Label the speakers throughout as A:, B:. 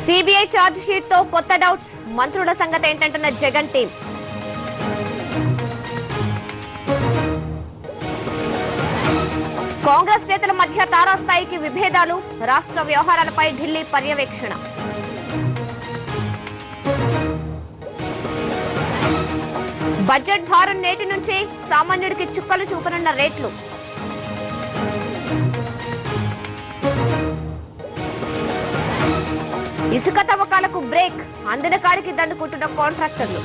A: CBI charge sheet తో కొత్త doubts, మంత్రుల సంగతి ఏంటంటున్న జగన్ టీం. కాంగ్రెస్ నేతల మధ్య తారాస్థాయికి విభేదాలు, రాష్ట్ర వ్యవహారాలపై ఢిల్లీ పర్యవేక్షణ. బడ్జెట్ భారం నేటి నుంచి సామాన్యుడికి చుక్కలు చూపనున్న రేట్లు. ఇసుక తవ్వకాలకు బ్రేక్, అందిన కాడికి దండుకుంటున్న కాంట్రాక్టర్లు.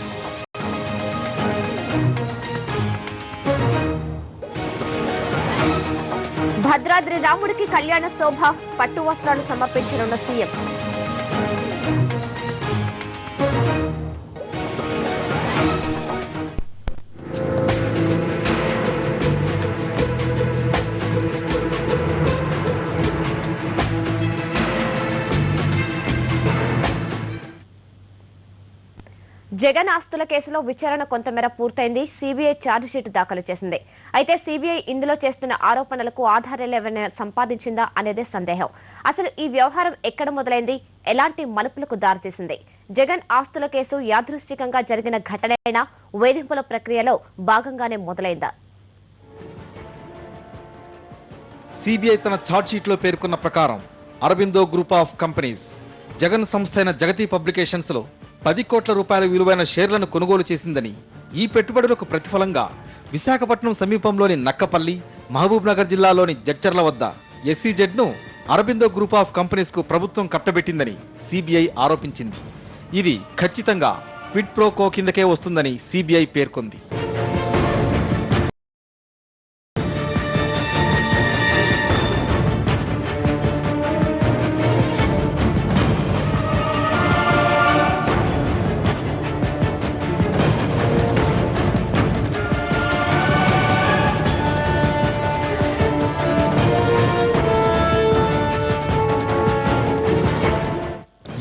A: భద్రాద్రి రాముడికి కళ్యాణ శోభ, పట్టు వస్త్రాలు సమర్పించనున్న సీఎం. జగన్ ఆస్తుల కేసులో విచారణ కొంతమేర పూర్తయింది. సిబిఐ ఛార్జ్ షీట్ దాఖలు చేసింది. అయితే సిబిఐ ఇందులో చేస్తున్న ఆరోపణలకు ఆధారాలు ఏమైనా సంపాదించిందా అనేదే సందేహం. అసలు ఈ వ్యవహారం ఎక్కడ మొదలైంది, ఎలాంటి మలుపులకు దారితీసింది? జగన్ ఆస్తుల కేసు యాదృష్టికంగా జరిగిన ఘటనైనా వేధింపుల ప్రక్రియలో భాగంగానే మొదలైందా?
B: సిబిఐ తన ఛార్జ్ షీట్ లో పేర్కొన్న ప్రకారం Aurobindo group of companies Jagan సంస్థ అయిన జగతి పబ్లికేషన్స్ లో 10 కోట్ల రూపాయల విలువైన షేర్లను కొనుగోలు చేసిందని, ఈ పెట్టుబడులకు ప్రతిఫలంగా విశాఖపట్నం సమీపంలోని నక్కపల్లి, మహబూబ్ నగర్ జిల్లాలోని జడ్చర్ల వద్ద ఎస్సీజెడ్ ను అరబిందో గ్రూప్ ఆఫ్ కంపెనీస్ కు ప్రభుత్వం కట్టబెట్టిందని సిబిఐ ఆరోపించింది. ఇది ఖచ్చితంగా క్విడ్ ప్రో కో కిందకే వస్తుందని సిబిఐ పేర్కొంది.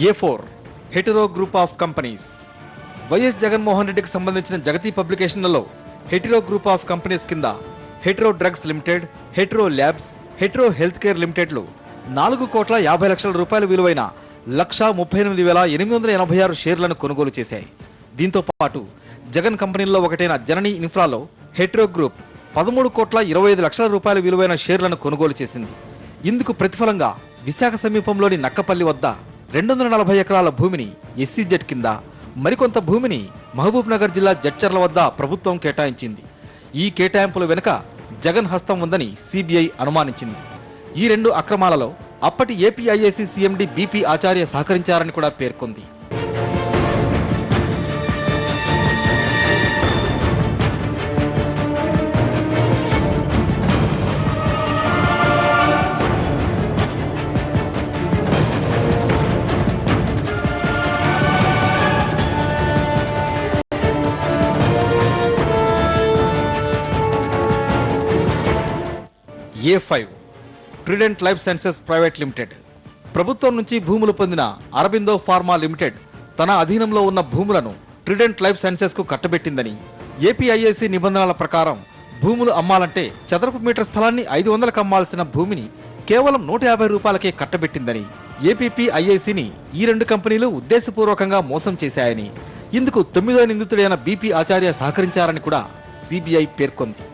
B: A4 Hetero group of companies. YS Jaganmohan రెడ్డికి సంబంధించిన జగతి పబ్లికేషన్లలో హెటెరో గ్రూప్ ఆఫ్ కంపెనీస్ కింద Hetero drugs limited, Hetero labs, Hetero health care లిమిటెడ్లు 4,50,00,000 రూపాయల విలువైన 1,38,886 షేర్లను కొనుగోలు చేశాయి. దీంతో పాటు జగన్ కంపెనీల్లో ఒకటైన జననీ ఇన్ఫ్రాలో హెటెరో గ్రూప్ 13,25,00,000 రూపాయల విలువైన షేర్లను కొనుగోలు చేసింది. ఇందుకు ప్రతిఫలంగా విశాఖ సమీపంలోని నక్కపల్లి వద్ద 240 ఎకరాల భూమిని ఎస్సీజెడ్ కింద, మరికొంత భూమిని మహబూబ్ నగర్ జిల్లా జడ్చర్ల వద్ద ప్రభుత్వం కేటాయించింది. ఈ కేటాయింపుల వెనుక జగన్ హస్తం ఉందని సిబిఐ అనుమానించింది. ఈ 2 అక్రమాలలో అప్పటి ఏపీఐఏసీ సీఎండీ బీపీ ఆచార్య సహకరించారని కూడా పేర్కొంది. A5 trident life sciences private limited. ప్రభుత్వం నుంచి భూములు పొందిన అరబిందో ఫార్మా లిమిటెడ్ తన అధీనంలో ఉన్న భూములను ట్రిడెంట్ లైఫ్ సైన్సెస్ కు కట్టబెట్టిందని, ఏపీఐఏసీ నిబంధనల ప్రకారం భూములు అమ్మాలంటే చదరపు మీటర్ స్థలాన్ని 500కు అమ్మాల్సిన భూమిని కేవలం 150 రూపాయలకే కట్టబెట్టిందని, ఏపీఐఏసీని ఈ 2 కంపెనీలు ఉద్దేశపూర్వకంగా మోసం చేశాయని, ఇందుకు 9వ నిందితుడైన బీపీ ఆచార్య సహకరించారని కూడా సిబిఐ పేర్కొంది.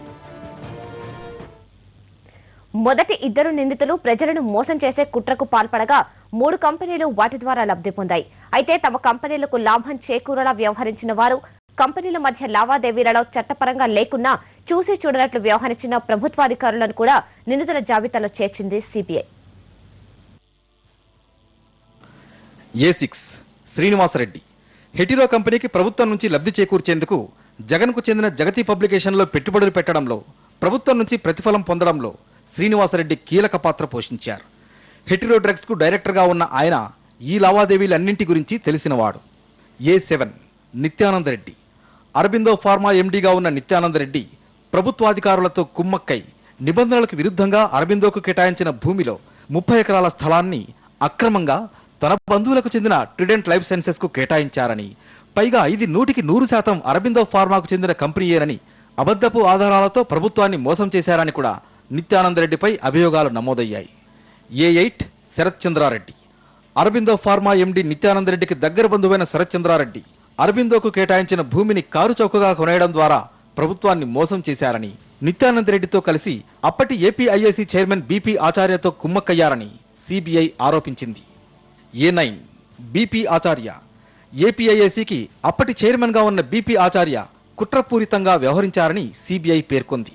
A: మొదటి 2 నిందితులు ప్రజలను మోసం చేసే కుట్రకు పాల్పడగా 3 కంపెనీలు వాటి ద్వారా లబ్ధి పొందాయి. అయితే తమ కంపెనీలకు లాభం చేకూరేలా వ్యవహరించిన వారు కంపెనీల మధ్య లావాదేవీలలో చట్టపరంగా లేకున్నా చూసి చూడనట్లు వ్యవహరించిన ప్రభుత్వాధికారులను కూడా నిందితుల జాబితాలో చేర్చింది సిబిఐ.
B: A6 శ్రీనివాసరెడ్డి. హెటెరో కంపెనీకి ప్రభుత్వం నుంచి లబ్ధి చేకూర్చేందుకు జగన్కు చెందిన జగతి పబ్లికేషన్లో పెట్టుబడులు పెట్టడంలో, ప్రభుత్వం నుంచి ప్రతిఫలం పొందడంలో శ్రీనివాసరెడ్డి కీలక పాత్ర పోషించారు. హెటెరో డ్రగ్స్ కు డైరెక్టర్గా ఉన్న ఆయన ఈ లావాదేవీలన్నింటి గురించి తెలిసినవాడు. A7 నిత్యానందరెడ్డి. అరబిందో ఫార్మా ఎండీగా ఉన్న నిత్యానందరెడ్డి ప్రభుత్వాధికారులతో కుమ్మక్కై నిబంధనలకు విరుద్ధంగా అరబిందోకు కేటాయించిన భూమిలో 30 ఎకరాల స్థలాన్ని అక్రమంగా తన బంధువులకు చెందిన ట్రిడెంట్ లైఫ్ సైన్సెస్ కు కేటాయించారని, పైగా ఇది 100% అరబిందో ఫార్మాకు చెందిన కంపెనీయేనని అబద్ధపు ఆధారాలతో ప్రభుత్వాన్ని మోసం చేశారని కూడా నిత్యానందరెడ్డిపై అభియోగాలు నమోదయ్యాయి. A8 శరత్ చంద్రారెడ్డి. అరబిందో ఫార్మా ఎండి నిత్యానంద రెడ్డికి దగ్గర బంధువైన శరత్చంద్రారెడ్డి అరబిందోకు కేటాయించిన భూమిని కారు చౌకగా కొనేయడం ద్వారా ప్రభుత్వాన్ని మోసం చేశారని, నిత్యానంద రెడ్డితో కలిసి అప్పటి ఏపీఐఏసీ చైర్మన్ బీపీ ఆచార్యతో కుమ్మక్కయ్యారని సిబిఐ ఆరోపించింది. ఏ9 బీపీ ఆచార్య ఏపీఐఏసీకి అప్పటి చైర్మన్గా ఉన్న బీపీ ఆచార్య కుట్రపూరితంగా వ్యవహరించారని సిబిఐ పేర్కొంది.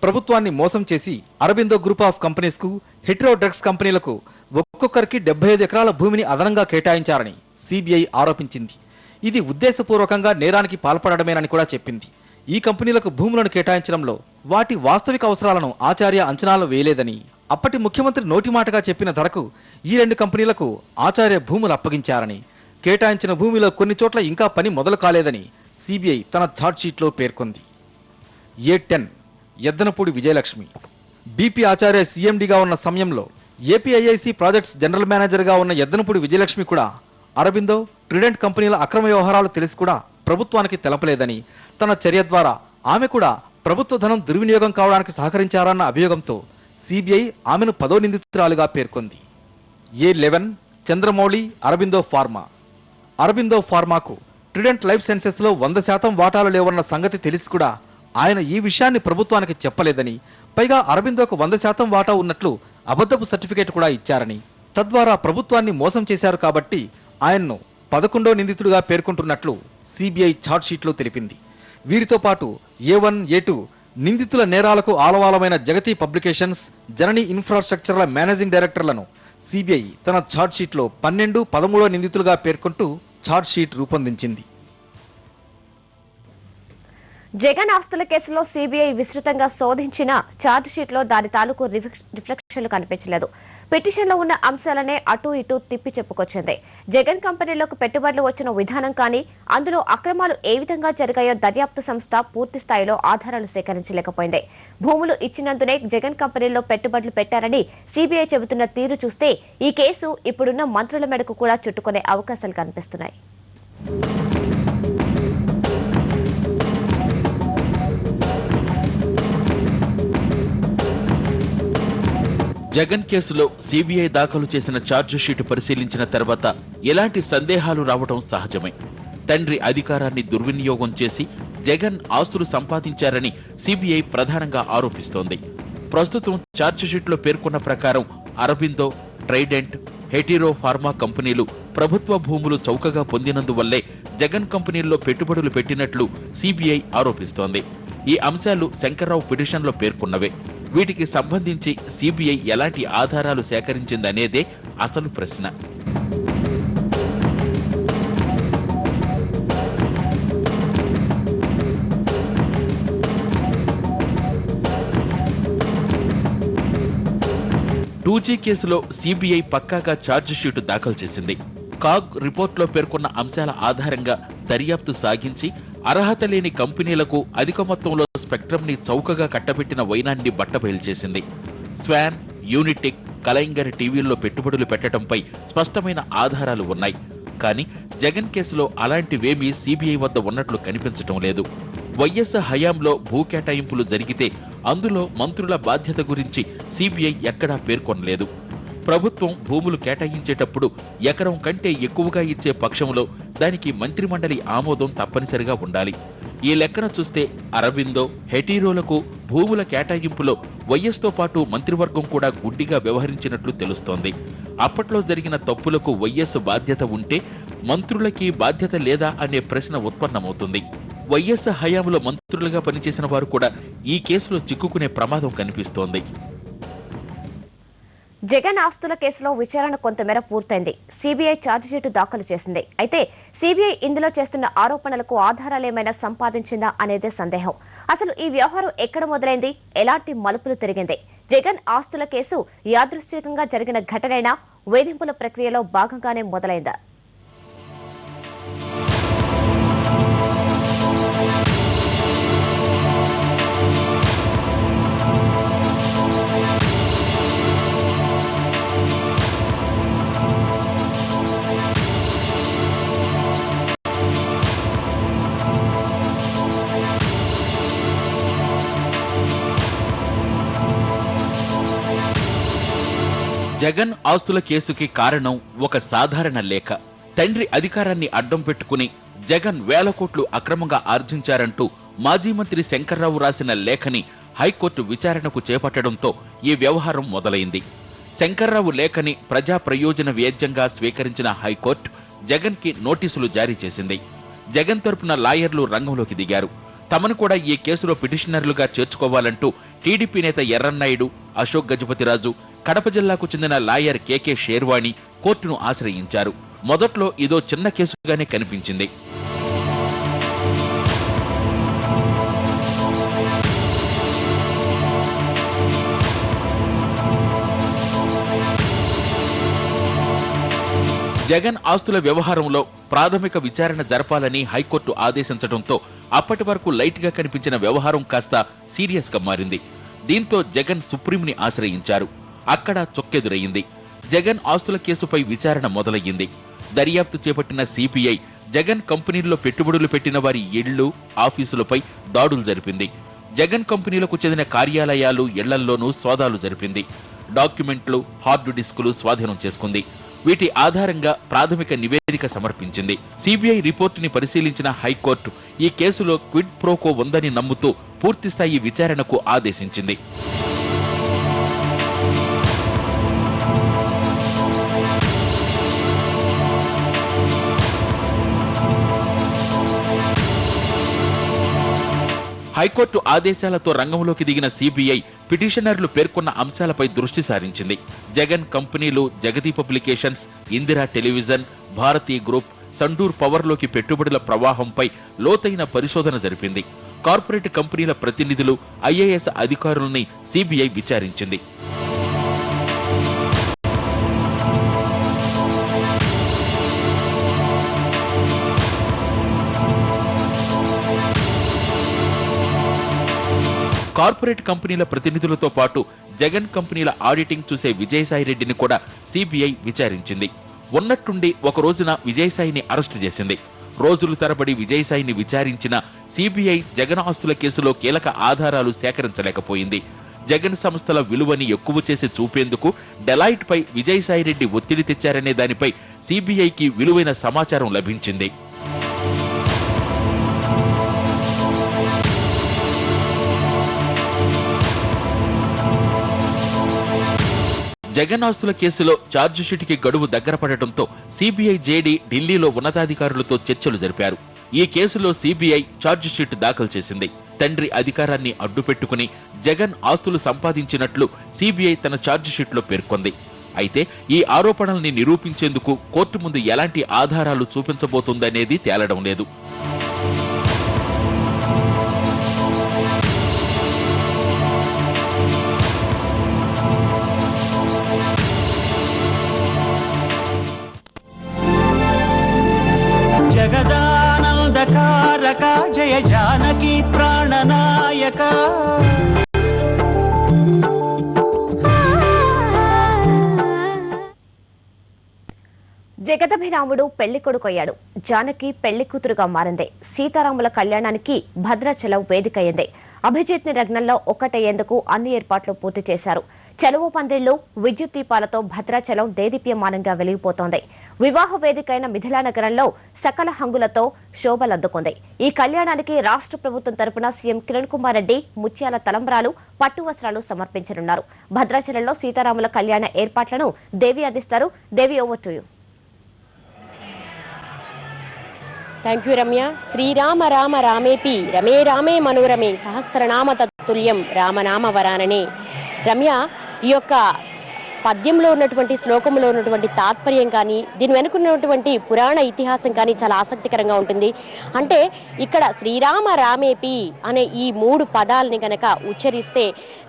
B: ప్రభుత్వాన్ని మోసం చేసి అరబిందో గ్రూప్ ఆఫ్ కంపెనీస్కు, హెట్రో డ్రగ్స్ కంపెనీలకు ఒక్కొక్కరికి 75 ఎకరాల భూమిని అదనంగా కేటాయించారని సిబిఐ ఆరోపించింది. ఇది ఉద్దేశపూర్వకంగా నేరానికి పాల్పడమేనని కూడా చెప్పింది. ఈ కంపెనీలకు భూములను కేటాయించడంలో వాటి వాస్తవిక అవసరాలను ఆచార్య అంచనాలు వేయలేదని, అప్పటి ముఖ్యమంత్రి నోటి మాటగా చెప్పిన ధరకు ఈ 2 కంపెనీలకు ఆచార్య భూములు అప్పగించారని, కేటాయించిన భూమిలో కొన్ని చోట్ల ఇంకా పని మొదలు కాలేదని సిబిఐ తన ఛార్జ్షీట్లో పేర్కొంది. ఏ10 ఎద్దనపూడి విజయలక్ష్మి బీపీ ఆచార్య సీఎండీగా ఉన్న సమయంలో ఏపీఐఐసీ ప్రాజెక్ట్స్ జనరల్ మేనేజర్గా ఉన్న ఎద్దనపూడి విజయలక్ష్మి కూడా అరబిందో, ట్రిడెంట్ కంపెనీల అక్రమ వ్యవహారాలు తెలిసి కూడా ప్రభుత్వానికి తెలపలేదని, తన చర్య ద్వారా ఆమె కూడా ప్రభుత్వ ధనం దుర్వినియోగం కావడానికి సహకరించారన్న అభియోగంతో సిబిఐ ఆమెను 10వ నిందితురాలుగా పేర్కొంది. ఏ11 చంద్రమౌళి అరబిందో ఫార్మా అరబిందో ఫార్మాకు ట్రిడెంట్ లైఫ్ సైన్సెస్లో 100% వాటాలు లేవన్న సంగతి తెలిసి కూడా ఆయన ఈ విషయాన్ని ప్రభుత్వానికి చెప్పలేదని, పైగా అరబిందోకు 100% వాటా ఉన్నట్లు అబద్ధపు సర్టిఫికేట్ కూడా ఇచ్చారని, తద్వారా ప్రభుత్వాన్ని మోసం చేశారు కాబట్టి ఆయన్ను 11వ నిందితుడిగా పేర్కొంటున్నట్లు సిబిఐ ఛార్జ్షీట్లో తెలిపింది. వీరితో పాటు ఏ1, ఏ2 నిందితుల నేరాలకు ఆలవాలమైన జగతి పబ్లికేషన్స్, జనని ఇన్ఫ్రాస్ట్రక్చర్ల మేనేజింగ్ డైరెక్టర్లను సిబిఐ తన ఛార్జ్షీట్లో 12, 13వ నిందితులుగా పేర్కొంటూ ఛార్జ్షీట్ రూపొందించింది.
A: జగన్ ఆస్తుల కేసులో సిబిఐ విస్తృతంగా శోధించిన ఛార్జ్షీట్లో దాని తాలూకు రిఫ్లెక్షన్లు కనిపించలేదు. పిటిషన్లో ఉన్న అంశాలనే అటూ ఇటూ తిప్పి చెప్పుకొచ్చింది. జగన్ కంపెనీలోకి పెట్టుబడులు వచ్చిన విధానం కానీ, అందులో అక్రమాలు ఏ విధంగా జరిగాయో దర్యాప్తు సంస్థ పూర్తి స్థాయిలో ఆధారాలు సేకరించలేకపోయింది. భూములు ఇచ్చినందునే జగన్ కంపెనీల్లో పెట్టుబడులు పెట్టారని సిబిఐ చెబుతున్న తీరు చూస్తే ఈ కేసు ఇప్పుడున్న మంత్రుల మెడకు కూడా చుట్టుకునే అవకాశాలు కనిపిస్తున్నాయి.
C: జగన్ కేసులో సిబిఐ దాఖలు చేసిన ఛార్జిషీటు పరిశీలించిన తర్వాత ఎలాంటి సందేహాలు రావడం సహజమే. తండ్రి అధికారాన్ని దుర్వినియోగం చేసి జగన్ ఆస్తులు సంపాదించారని సిబిఐ ప్రధానంగా ఆరోపిస్తోంది. ప్రస్తుతం ఛార్జిషీట్లో పేర్కొన్న ప్రకారం అరబిందో, ట్రైడెంట్, హెటిరో ఫార్మా కంపెనీలు ప్రభుత్వ భూములు చౌకగా పొందినందువల్లే జగన్ కంపెనీల్లో పెట్టుబడులు పెట్టినట్లు సిబిఐ ఆరోపిస్తోంది. ఈ అంశాలు శంకర్రావు పిటిషన్లో పేర్కొన్నవే. వీటికి సంబంధించి సిబిఐ ఎలాంటి ఆధారాలు సేకరించిందనేదే అసలు ప్రశ్న. టూజీ కేసులో సిబిఐ పక్కాగా ఛార్జిషీటు దాఖలు చేసింది. కాగ్ రిపోర్ట్లో పేర్కొన్న అంశాల ఆధారంగా దర్యాప్తు సాగించి అర్హత లేని కంపెనీలకు అధిక మొత్తంలో స్పెక్ట్రమ్ని చౌకగా కట్టబెట్టిన వైనాన్ని బట్టబయలు చేసింది. స్వాన్, యూనిటెక్, కలైంగర్ టీవీల్లో పెట్టుబడులు పెట్టడంపై స్పష్టమైన ఆధారాలు ఉన్నాయి. కానీ జగన్ కేసులో అలాంటివేమీ సిబిఐ వద్ద ఉన్నట్లు కనిపించటం లేదు. వైఎస్ హయాంలో భూ కేటాయింపులు జరిగితే అందులో మంత్రుల బాధ్యత గురించి సిబిఐ ఎక్కడా పేర్కొనలేదు. ప్రభుత్వం భూములు కేటాయించేటప్పుడు ఎకరం కంటే ఎక్కువగా ఇచ్చే పక్షంలో దానికి మంత్రిమండలి ఆమోదం తప్పనిసరిగా ఉండాలి. ఈ లెక్కన చూస్తే అరబిందో, హెటీరోలకు భూముల కేటాయింపులో వైఎస్తో పాటు మంత్రివర్గం కూడా గుడ్డిగా వ్యవహరించినట్లు తెలుస్తోంది. అప్పట్లో జరిగిన తప్పులకు వైఎస్ బాధ్యత ఉంటే మంత్రులకి బాధ్యత లేదా అనే ప్రశ్న ఉత్పన్నమవుతుంది. వైఎస్ హయాంలో మంత్రులుగా పనిచేసిన వారు కూడా ఈ కేసులో చిక్కుకునే ప్రమాదం కనిపిస్తోంది.
A: జగన్ ఆస్తుల కేసులో విచారణ కొంతమేర పూర్తయింది. సిబిఐ ఛార్జిషీటు దాఖలు చేసింది. అయితే సిబిఐ ఇందులో చేస్తున్న ఆరోపణలకు ఆధారాలేమైనా సంపాదించిందా అనేదే సందేహం. అసలు ఈ వ్యవహారం ఎక్కడ మొదలైంది, ఎలాంటి మలుపులు తిరిగింది? జగన్ ఆస్తుల కేసు యాదృశ్చికంగా జరిగిన ఘటనైనా వేధింపుల ప్రక్రియలో భాగంగానే మొదలైందా?
C: జగన్ ఆస్తుల కేసుకి కారణం ఒక సాధారణ లేఖ. తండ్రి అధికారాన్ని అడ్డం పెట్టుకుని జగన్ వేల కోట్లు అక్రమంగా ఆర్జించారంటూ మాజీ మంత్రి శంకర్రావు రాసిన లేఖని హైకోర్టు విచారణకు చేపట్టడంతో ఈ వ్యవహారం మొదలైంది. శంకర్రావు లేఖని ప్రజా ప్రయోజన వ్యాజ్యంగా స్వీకరించిన హైకోర్టు జగన్ కి నోటీసులు జారీ చేసింది. జగన్ తరపున లాయర్లు రంగంలోకి దిగారు. తమను కూడా ఈ కేసులో పిటిషనర్లుగా చేర్చుకోవాలంటూ టీడీపీ నేత ఎర్రన్నాయుడు, అశోక్ గజపతిరాజు, కడప జిల్లాకు చెందిన లాయర్ కేకే షేర్వాణి కోర్టును ఆశ్రయించారు. మొదట్లో ఇదో చిన్న కేసుగానే కనిపించింది. జగన్ ఆస్తుల వ్యవహారంలో ప్రాథమిక విచారణ జరపాలని హైకోర్టు ఆదేశించడంతో అప్పటి వరకు లైట్ గా కనిపించిన వ్యవహారం కాస్త సీరియస్ గా మారింది. దీంతో జగన్ సుప్రీంని ఆశ్రయించారు. అక్కడ చొక్కెదురయ్యింది. జగన్ ఆస్తుల కేసుపై విచారణ మొదలయ్యింది. దర్యాప్తు చేపట్టిన సిబిఐ జగన్ కంపెనీల్లో పెట్టుబడులు పెట్టిన వారి ఇళ్లు, ఆఫీసులపై దాడులు జరిపింది. జగన్ కంపెనీలకు చెందిన కార్యాలయాలు, ఇళ్లల్లోనూ సోదాలు జరిపింది. డాక్యుమెంట్లు, హార్డ్ డిస్కులు స్వాధీనం చేసుకుంది. వీటి ఆధారంగా ప్రాథమిక నివేదిక సమర్పించింది. సిబిఐ రిపోర్టుని పరిశీలించిన హైకోర్టు ఈ కేసులో క్విడ్ ప్రోకో ఉందని నమ్ముతూ పూర్తిస్థాయి విచారణకు ఆదేశించింది. హైకోర్టు ఆదేశాలతో రంగంలోకి దిగిన సిబిఐ పిటిషనర్లు పేర్కొన్న అంశాలపై దృష్టి సారించింది. జగన్ కంపెనీలు Jagati publications, Indira television, Bharati group, Sandur పవర్లోకి పెట్టుబడుల ప్రవాహంపై లోతైన పరిశోధన జరిపింది. కార్పొరేట్ కంపెనీల ప్రతినిధులు, ఐఏఎస్ అధికారుల్ని సిబిఐ విచారించింది. కార్పొరేట్ కంపెనీల ప్రతినిధులతో పాటు జగన్ కంపెనీల ఆడిటింగ్ చూసే విజయసాయిరెడ్డిని కూడా సిబిఐ విచారించింది. ఉన్నట్టుండి ఒక రోజున విజయసాయిని అరెస్టు చేసింది. రోజుల తరబడి విజయసాయిని విచారించిన సిబిఐ జగన్ ఆస్తుల కేసులో కీలక ఆధారాలు సేకరించలేకపోయింది. జగన్ సంస్థల విలువని ఎక్కువ చేసి చూపేందుకు డెలాయిట్ పై విజయసాయిరెడ్డి ఒత్తిడి తెచ్చారనే దానిపై సిబిఐకి విలువైన సమాచారం లభించింది. జగన్ ఆస్తుల కేసులో ఛార్జిషీట్కి గడువు దగ్గర పడటంతో సిబిఐ జేడీ ఢిల్లీలో ఉన్నతాధికారులతో చర్చలు జరిపారు. ఈ కేసులో సిబిఐ ఛార్జిషీట్ దాఖలు చేసింది. తండ్రి అధికారాన్ని అడ్డుపెట్టుకుని జగన్ ఆస్తులు సంపాదించినట్లు సిబిఐ తన ఛార్జిషీట్లో పేర్కొంది. అయితే ఈ ఆరోపణల్ని నిరూపించేందుకు కోర్టు ముందు ఎలాంటి ఆధారాలు చూపించబోతుందనేది తేలడం లేదు.
D: జగదానందకారక జయ జానకి ప్రాణనాయక.
A: జగదభిరాముడు పెళ్లి కొడుకయ్యాడు. జానకి పెళ్లి కూతురుగా మారింది. సీతారాముల కళ్యాణానికి భద్రాచలం వేదికయ్యింది. అభిజిత్ ని లగ్నంలో ఒక్కటయ్యేందుకు అన్ని ఏర్పాట్లు పూర్తి చేశారు. చెలువు పందిళ్లు, విద్యుత్ దీపాలతో భద్రాచలం దేదీప్యమానంగా వెలిగిపోతోంది. వివాహ వేదికైన మిథిలానగరంలో సకల హంగులతో శోభలందుకుంది. ఈ కళ్యాణానికి రాష్ట్ర ప్రభుత్వం తరపున సీఎం కిరణ్ కుమార్ రెడ్డి ముత్యాల తలంబ్రాలు, పట్టు వస్త్రాలు సమర్పించనున్నారు. భద్రాచలంలో సీతారాముల కళ్యాణ ఏర్పాట్లను దేవి అందిస్తారు. Devi, over to you.
E: Thank you Ramya. శ్రీరామ రామ రామేపి రమే రామే మనోరమే సహస్రనామ తత్తుల్యం రామనామ వరాననే. రమ్య, ఈ యొక్క పద్యంలో ఉన్నటువంటి, శ్లోకంలో ఉన్నటువంటి తాత్పర్యం కానీ, దీని వెనుకున్నటువంటి పురాణ ఇతిహాసం కానీ చాలా ఆసక్తికరంగా ఉంటుంది. అంటే ఇక్కడ శ్రీరామ రామేపి అనే ఈ 3 పదాలని కనుక ఉచ్చరిస్తే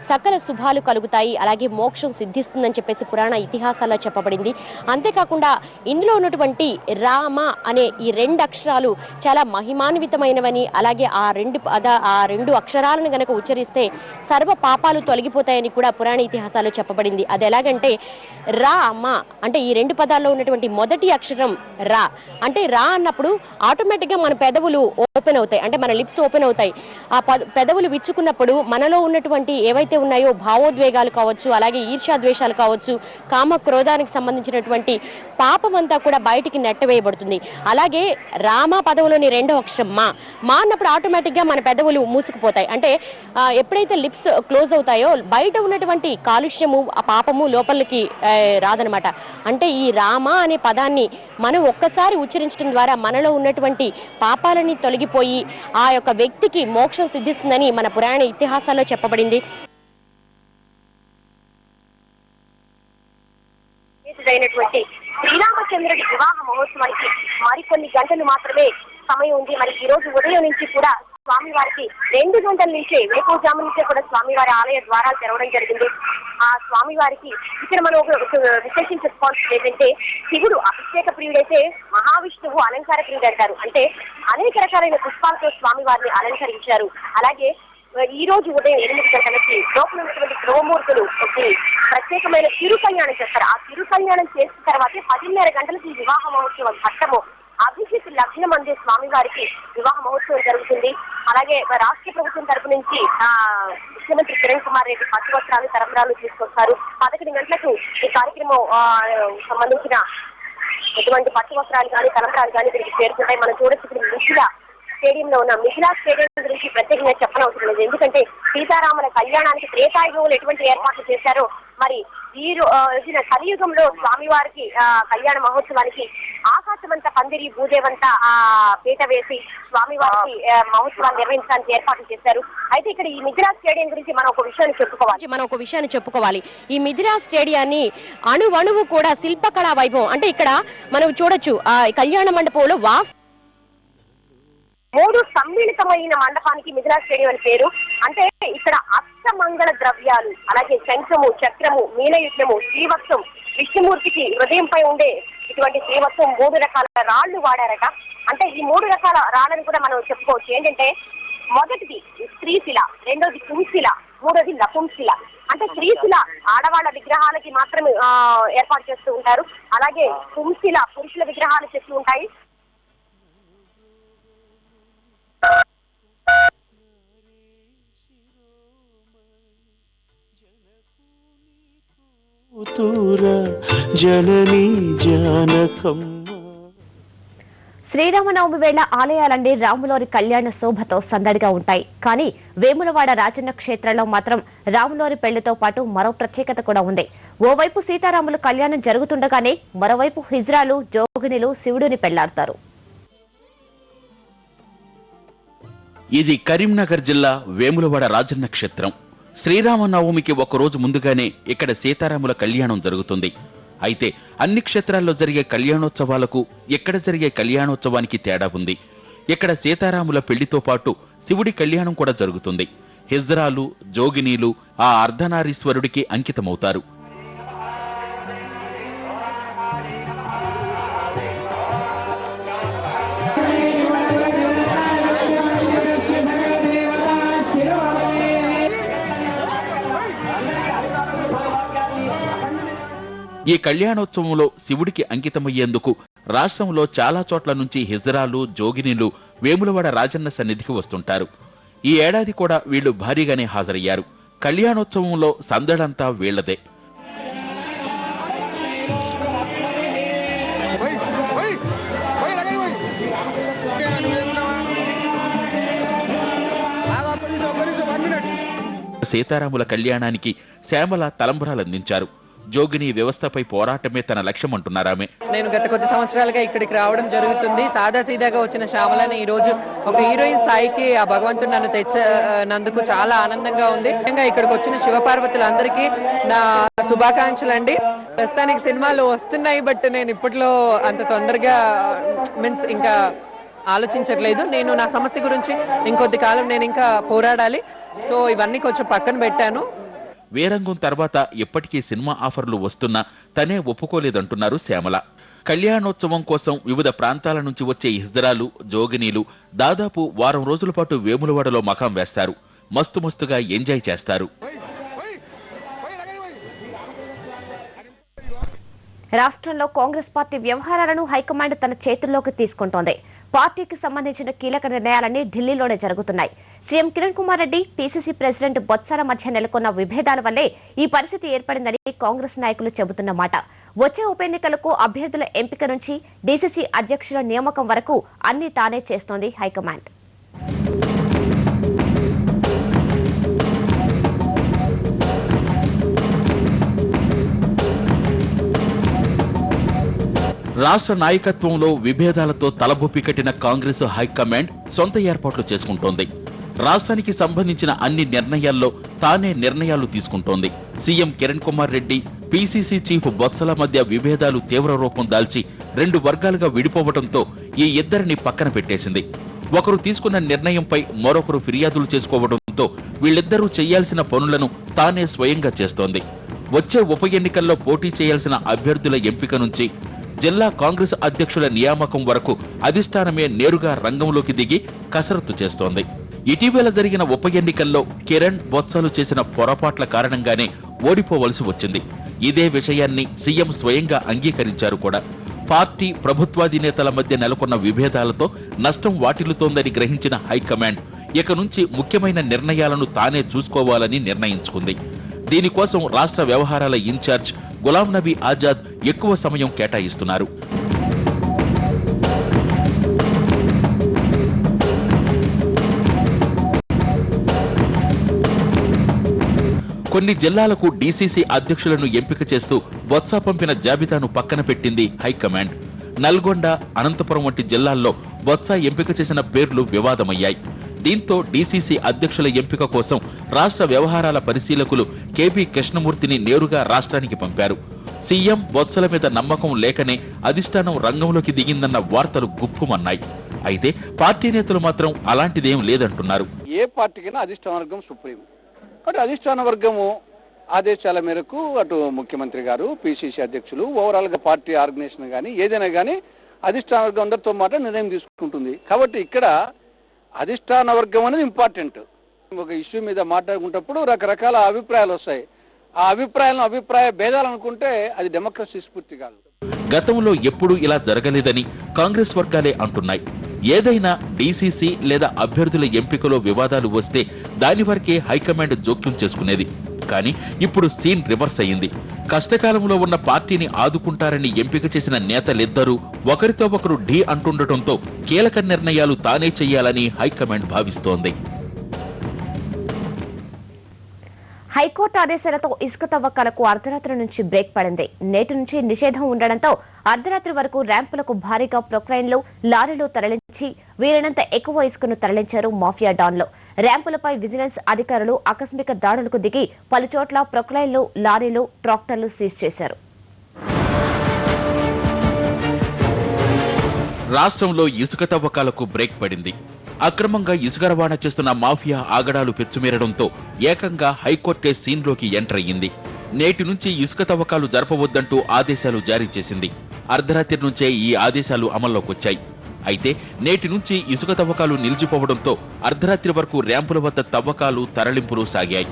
E: సకల శుభాలు కలుగుతాయి, అలాగే మోక్షం సిద్ధిస్తుందని చెప్పేసి పురాణ ఇతిహాసాల్లో చెప్పబడింది. అంతేకాకుండా ఇందులో ఉన్నటువంటి రామ అనే ఈ 2 అక్షరాలు చాలా మహిమాన్వితమైనవని, అలాగే ఆ 2 అక్షరాలను కనుక ఉచ్చరిస్తే సర్వ పాపాలు తొలగిపోతాయని కూడా పురాణ ఇతిహాసాల్లో చెప్పబడింది. అది ఎలాగంటే అంటే రా మా అంటే ఈ రెండు పదాల్లో ఉన్నటువంటి మొదటి అక్షరం రా. అంటే రా అన్నప్పుడు ఆటోమేటిక్గా మన పెదవులు ఓపెన్ అవుతాయి, అంటే మన లిప్స్ ఓపెన్ అవుతాయి. ఆ పెదవులు విచ్చుకున్నప్పుడు మనలో ఉన్నటువంటి ఏవైతే ఉన్నాయో భావోద్వేగాలు కావచ్చు, అలాగే ఈర్ష్యాద్వేషాలు కావచ్చు, కామ క్రోధానికి సంబంధించినటువంటి పాపం అంతా కూడా బయటికి నెట్టవేయబడుతుంది. అలాగే రామ పదవులోని రెండో అక్షరం మా అన్నప్పుడు ఆటోమేటిక్గా మన పెదవులు మూసుకుపోతాయి. అంటే ఎప్పుడైతే లిప్స్ క్లోజ్ అవుతాయో బయట ఉన్నటువంటి కాలుష్యము ఆ పాపము లోపలికి రాదనమాట. అంటే ఈ రామ అనే పదాన్ని మనం ఒక్కసారి ఉచ్చరించడం ద్వారా మనలో ఉన్నటువంటి పాపాలని తొలగిపోయి ఆ యొక్క వ్యక్తికి మోక్షం సిద్ధిస్తుందని మన పురాణ ఇతిహాసాల్లో చెప్పబడింది. శ్రీరామచంద్రుడి వివాహ మహోత్సవానికి మరికొన్ని గంటలు మాత్రమే సమయం ఉంది. మరి ఈ రోజు ఉదయం నుంచి కూడా స్వామివారికి 2 గంటల నుంచే వేకువజాము నుంచే కూడా స్వామివారి ఆలయ ద్వారాలు తెరవడం జరిగింది. ఆ స్వామివారికి ఇక్కడ మనం విశేషం చెప్పుకోవాల్సింది ఏంటంటే, శివుడు అభిషేక ప్రియుడైతే మహావిష్ణువు అలంకార ప్రియుడు అంటారు. అంటే అనేక రకాలైన పుష్పాలతో స్వామివారిని అలంకరించారు. అలాగే ఈ రోజు ఉదయం 8 గంటలకి లోపల ఉన్నటువంటి గృహమూర్తులు ప్రత్యేకమైన తిరు కళ్యాణం చేస్తారు. ఆ తిరు కళ్యాణం చేసిన తర్వాత 10:30 గంటలకి వివాహ మహోత్సవం ఘట్టము అభిషేక లగ్నం అందే స్వామివారికి వివాహ మహోత్సవం జరుగుతుంది. అలాగే రాష్ట్ర ప్రభుత్వం తరపు నుంచి ముఖ్యమంత్రి కిరణ్ కుమార్ రెడ్డి పట్టు వస్త్రాలు తరంబరాలు తీసుకొస్తారు. 11 గంటలకు ఈ కార్యక్రమం సంబంధించిన ఎటువంటి పట్టు వస్త్రాలు కానీ తలంబరాలు కానీ ఇక్కడికి చేరుకుంటాయి. మనం చూడొచ్చు ఇప్పుడు మిథిలా స్టేడియంలో ఉన్న మిథిలా స్టేడియం గురించి ప్రత్యేకంగా చెప్పనవసరం లేదు. ఎందుకంటే సీతారాముల కళ్యాణానికి త్రేతాయుగంలో ఎటువంటి ఏర్పాట్లు చేశారో మరి ఈ రోజున కలియుగంలో స్వామివారికి కళ్యాణ మహోత్సవానికి ఆకాశమంతా పందిరి భూదేవంతా పీట వేసి స్వామివారికి మహోత్సవాన్ని నిర్వహించడానికి ఏర్పాట్లు చేశారు. అయితే ఇక్కడ ఈ మిథిలా స్టేడియం గురించి మనం ఒక విషయాన్ని చెప్పుకోవాలి. ఈ మిథిలా స్టేడియాన్ని అణువణువు కూడా శిల్పకళా వైభవం. అంటే ఇక్కడ మనం చూడొచ్చు ఆ కళ్యాణ మండపంలో 3 సమ్మిళితమైన మండపానికి మిథిలా స్టేడియం అని పేరు. అంటే ఇక్కడ అష్టమంగళ ద్రవ్యాలు, అలాగే శంఖము, చక్రము, మీనయుగ్యము, శ్రీవత్సం, విష్ణుమూర్తికి హృదయంపై ఉండే ఇటువంటి శ్రీవత్సం 3 రకాల రాళ్లు వాడారట. అంటే ఈ 3 రకాల రాళ్లను కూడా మనం చెప్పుకోవచ్చు. ఏంటంటే మొదటిది స్త్రీశిల, రెండోది పుంశిల, మూడోది నపుంశిల. అంటే స్త్రీశిల ఆడవాళ్ల విగ్రహాలకి మాత్రమే ఏర్పాటు చేస్తూ ఉంటారు. అలాగే పుంశిల పురుషుల విగ్రహాలు చెప్తూ ఉంటాయి.
A: శ్రీరామనవమి వేళ ఆలయాలన్నీ రాములోరి కళ్యాణ శోభతో సందడిగా ఉంటాయి. కానీ వేములవాడ రాజన్న క్షేత్రంలో మాత్రం రాములోరి పెళ్లితో పాటు మరో ప్రత్యేకత కూడా ఉంది. ఓవైపు సీతారాములు కళ్యాణం జరుగుతుండగానే మరోవైపు హిజ్రాలు, జోగినిలు శివుడిని పెళ్లాడతారు.
C: ఇది కరీంనగర్ జిల్లా వేములవాడ రాజన్న క్షేత్రం. శ్రీరామనవమికి ఒకరోజు ముందుగానే ఇక్కడ సీతారాముల కళ్యాణం జరుగుతుంది. అయితే అన్ని క్షేత్రాల్లో జరిగే కళ్యాణోత్సవాలకు ఇక్కడ జరిగే కళ్యాణోత్సవానికి తేడా ఉంది. ఇక్కడ సీతారాముల పెళ్లితో పాటు శివుడి కళ్యాణం కూడా జరుగుతుంది. హిజ్రాలు, జోగినీలు ఆ అర్ధనారీశ్వరుడికి అంకితమవుతారు. ఈ కళ్యాణోత్సవంలో శివుడికి అంకితమయ్యేందుకు రాష్ట్రంలో చాలా చోట్ల నుంచి హిజ్రాలు, జోగినీలు వేములవాడ రాజన్న సన్నిధికి వస్తుంటారు. ఈ ఏడాది కూడా వీళ్లు భారీగానే హాజరయ్యారు. కళ్యాణోత్సవంలో సందడంతా వీళ్లదే. సీతారాముల కళ్యాణానికి శ్యామల తలంబరాలందించారు. జోగిని వ్యవస్థపై పోరాటమే తన లక్ష్యం అంటున్నారామె.
F: నేను గత కొద్ది సంవత్సరాలుగా ఇక్కడికి రావడం జరుగుతుంది. సాదాసీదాగా వచ్చిన శ్యామలని ఈ రోజు ఒక హీరోయిన్ స్థాయికి ఆ భగవంతుడు నన్ను తెచ్చినందుకు చాలా ఆనందంగా ఉంది. ముఖ్యంగా ఇక్కడికి వచ్చిన శివపార్వతులందరికీ నా శుభాకాంక్షలు అండి. ప్రస్తుతానికి సినిమాలు వస్తున్నాయి, బట్ నేను ఇప్పట్లో అంత తొందరగా ఇంకా ఆలోచించట్లేదు. నేను నా సమస్య గురించి ఇంకొద్ది కాలం నేను ఇంకా పోరాడాలి. సో ఇవన్నీ కొంచెం పక్కన పెట్టాను.
C: వీరంగం తర్వాత ఎప్పటికీ సినిమా ఆఫర్లు వస్తున్నా తనే ఒప్పుకోలేదంటున్నారు శ్యామల. కళ్యాణోత్సవం కోసం వివిధ ప్రాంతాల నుంచి వచ్చే హిజ్రాలు, జోగినీలు దాదాపు వారం రోజుల పాటు వేములవాడలో మకాం వేస్తారు. మస్తుగా ఎంజాయ్ చేస్తారు.
A: రాష్ట్రంలో కాంగ్రెస్ పార్టీ వ్యవహారాలను హైకమాండ్ తన చేతుల్లోకి తీసుకుంటోంది. పార్టీకి సంబంధించిన కీలక నిర్ణయాలన్నీ ఢిల్లీలోనే జరుగుతున్నాయి. CM Kiran Kumar Reddy, PCC president బొత్సాల మధ్య నెలకొన్న విభేదాల వల్లే ఈ పరిస్థితి ఏర్పడిందని కాంగ్రెస్ నాయకులు చెబుతున్న మాట. వచ్చే ఉప ఎన్నికలకు అభ్యర్థుల ఎంపిక నుంచి డీసీసీ అధ్యక్షుల నియామకం వరకు అన్ని తానే చేస్తోంది హైకమాండ్.
C: రాష్ట్ర నాయకత్వంలో విభేదాలతో తలబొప్పి కట్టిన కాంగ్రెస్ హైకమాండ్ సొంత ఏర్పాట్లు చేసుకుంటోంది. రాష్ట్రానికి సంబంధించిన అన్ని నిర్ణయాల్లో తానే నిర్ణయాలు తీసుకుంటోంది. CM Kiran Kumar Reddy, PCC chief బొత్సల మధ్య విభేదాలు తీవ్ర రూపం దాల్చి 2 వర్గాలుగా విడిపోవడంతో ఈ ఇద్దరిని పక్కన పెట్టేసింది. ఒకరు తీసుకున్న నిర్ణయంపై మరొకరు ఫిర్యాదులు చేసుకోవడంతో వీళ్ళిద్దరూ చేయాల్సిన పనులను తానే స్వయంగా చేస్తోంది. వచ్చే ఉప ఎన్నికల్లో పోటీ చేయాల్సిన అభ్యర్థుల ఎంపిక నుంచి జిల్లా కాంగ్రెస్ అధ్యక్షుల నియామకం వరకు అధిష్టానమే నేరుగా రంగంలోకి దిగి కసరత్తు చేస్తోంది. ఇటీవల జరిగిన ఉప ఎన్నికల్లో కిరణ్, బొత్సలు చేసిన పొరపాట్ల కారణంగానే ఓడిపోవలసి వచ్చింది. ఇదే విషయాన్ని సీఎం స్వయంగా అంగీకరించారు కూడా. పార్టీ, ప్రభుత్వాధినేతల మధ్య నెలకొన్న విభేదాలతో నష్టం వాటిల్లుతోందని గ్రహించిన హైకమాండ్ ఇక నుంచి ముఖ్యమైన నిర్ణయాలను తానే చూసుకోవాలని నిర్ణయించుకుంది. దీనికోసం రాష్ట్ర వ్యవహారాల ఇన్ఛార్జ్ గులాం నబీ ఆజాద్ ఎక్కువ సమయం కేటాయిస్తున్నారు. కొన్ని జిల్లాలకు డీసీసీ అధ్యక్షులను ఎంపిక చేస్తూ బొత్స పంపిన జాబితాను పక్కన పెట్టింది హైకమాండ్. నల్గొండ, అనంతపురం వంటి జిల్లాల్లో బొత్స ఎంపిక చేసిన పేర్లు వివాదమయ్యాయి. దీంతో డీసీసీ అధ్యక్షుల ఎంపిక కోసం రాష్ట్ర వ్యవహారాల పరిశీలకులు కేబీ కృష్ణమూర్తిని నేరుగా రాష్ట్రానికి పంపారు. సీఎం, బొత్సల మీద నమ్మకం లేకనే అధిష్టానం రంగంలోకి దిగిందన్న వార్తలు గుప్పుమన్నాయి. అయితే పార్టీ నేతలు మాత్రం అలాంటిదేం లేదంటున్నారు.
G: ఏ పార్టీకైనా అధిష్టాన వర్గం సుప్రీం. కాబట్టి అధిష్టాన వర్గము ఆదేశాల మేరకు అటు ముఖ్యమంత్రి గారు, పీసీసీ అధ్యక్షులు, ఓవరాల్ గా పార్టీ ఆర్గనైజేషన్ కానీ ఏదైనా కానీ అధిష్టాన వర్గం అందరితో మాట నిర్ణయం తీసుకుంటుంది. కాబట్టి ఇక్కడ అధిష్టాన వర్గం అనేది ఇంపార్టెంట్. ఒక ఇష్యూ మీద మాట్లాడుకున్నప్పుడు రకరకాల అభిప్రాయాలు వస్తాయి. ఆ అభిప్రాయ భేదాలు అనుకుంటే అది డెమోక్రసీ స్ఫూర్తి కాదు.
C: గతంలో ఎప్పుడూ ఇలా జరగలేదని కాంగ్రెస్ వర్గాలే అంటున్నాయి. ఏదైనా డీసీసీ లేదా అభ్యర్థుల ఎంపికలో వివాదాలు వస్తే దాని వరకే హైకమాండ్ జోక్యం చేసుకునేది. కానీ ఇప్పుడు సీన్ రివర్స్ అయ్యింది. కష్టకాలంలో ఉన్న పార్టీని ఆదుకుంటారని ఎంపిక చేసిన నేతలిద్దరూ ఒకరితో ఒకరు ఢీ అంటుండటంతో కీలక నిర్ణయాలు తానే చెయ్యాలని హైకమాండ్ భావిస్తోంది.
A: హైకోర్టు ఆదేశాలతో ఇసుక తవ్వకాలకు అర్ధరాత్రి నుంచి బ్రేక్ పడింది. నేటి నుంచి నిషేధం ఉండడంతో అర్ధరాత్రి వరకు ర్యాంపులకు భారీగా ప్రొక్లైన్లు, లారీలు తరలించి వీలైనంత ఎక్కువ ఇసుకను తరలించారు మాఫియా డాన్లు. ర్యాంపులపై విజిలెన్స్ అధికారులు ఆకస్మిక దాడులకు దిగి పలుచోట్ల ప్రొక్లైన్లు, లారీలు, ట్రాక్టర్లు సీజ్ చేశారు.
C: రాష్ట్రంలో ఇసుక తవ్వకాలకు బ్రేక్ పడింది. అక్రమంగా ఇసుక రవాణా చేస్తున్న మాఫియా ఆగడాలు పెచ్చుమీరడంతో ఏకంగా హైకోర్టే సీన్లోకి ఎంటర్ అయ్యింది. నేటి నుంచి ఇసుక తవ్వకాలు జరపవద్దంటూ ఆదేశాలు జారీ చేసింది. అర్ధరాత్రి నుంచే ఈ ఆదేశాలు అమల్లోకొచ్చాయి. అయితే నేటి నుంచి ఇసుక తవ్వకాలు నిలిచిపోవడంతో అర్ధరాత్రి వరకు ర్యాంపుల వద్ద తవ్వకాలు, తరలింపులు సాగాయి.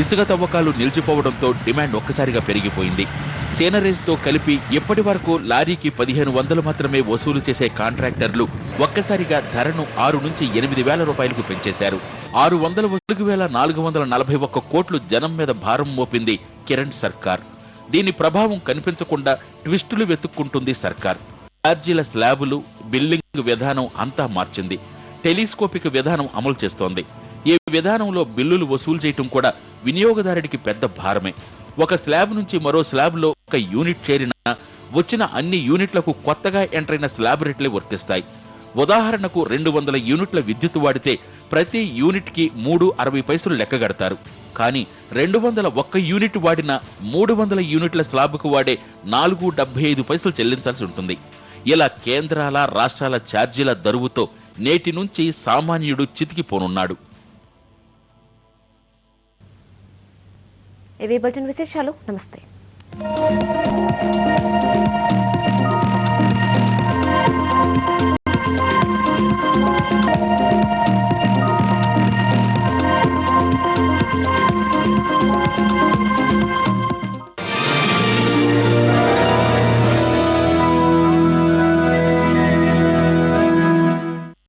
C: ఇసుక తవ్వకాలు నిలిచిపోవడంతో డిమాండ్ ఒక్కసారిగా పెరిగిపోయింది. సేనరేజ్తో కలిపి ఇప్పటి వరకు లారీకి 1500 మాత్రమే వసూలు చేసే కాంట్రాక్టర్లు ఒక్కసారిగా ధరను 6 నుంచి 8,000 రూపాయలకు పెంచేశారు. 604,441 కోట్లు జనం మీద భారం మోపింది కిరణ్ సర్కార్. దీని ప్రభావం కనిపించకుండా ట్విస్టులు వెతుక్కుంటుంది సర్కార్. ఛార్జీల స్లాబులు, బిల్లింగ్ విధానం అంతా మార్చింది. టెలిస్కోపిక్ విధానం అమలు చేస్తోంది. ఈ విధానంలో బిల్లులు వసూలు చేయటం కూడా వినియోగదారుడికి పెద్ద భారమే. ఒక స్లాబ్ నుంచి మరో స్లాబ్లో ఒక యూనిట్ చేరినా వచ్చిన అన్ని యూనిట్లకు కొత్తగా ఎంటర్ అయిన స్లాబ్ రేట్లే వర్తిస్తాయి. ఉదాహరణకు 200 యూనిట్ల విద్యుత్ వాడితే ప్రతి యూనిట్కి 3.60 పైసలు లెక్కగడతారు. కానీ 201 యూనిట్ వాడిన 300 యూనిట్ల స్లాబ్కు వాడే 4.75 పైసలు చెల్లించాల్సి ఉంటుంది. ఇలా కేంద్రాల, రాష్ట్రాల ఛార్జీల దరువుతో నేటి నుంచి సామాన్యుడు చితికిపోనున్నాడు.
A: ఇవి బులెటిన్ విశేషాలు. నమస్తే.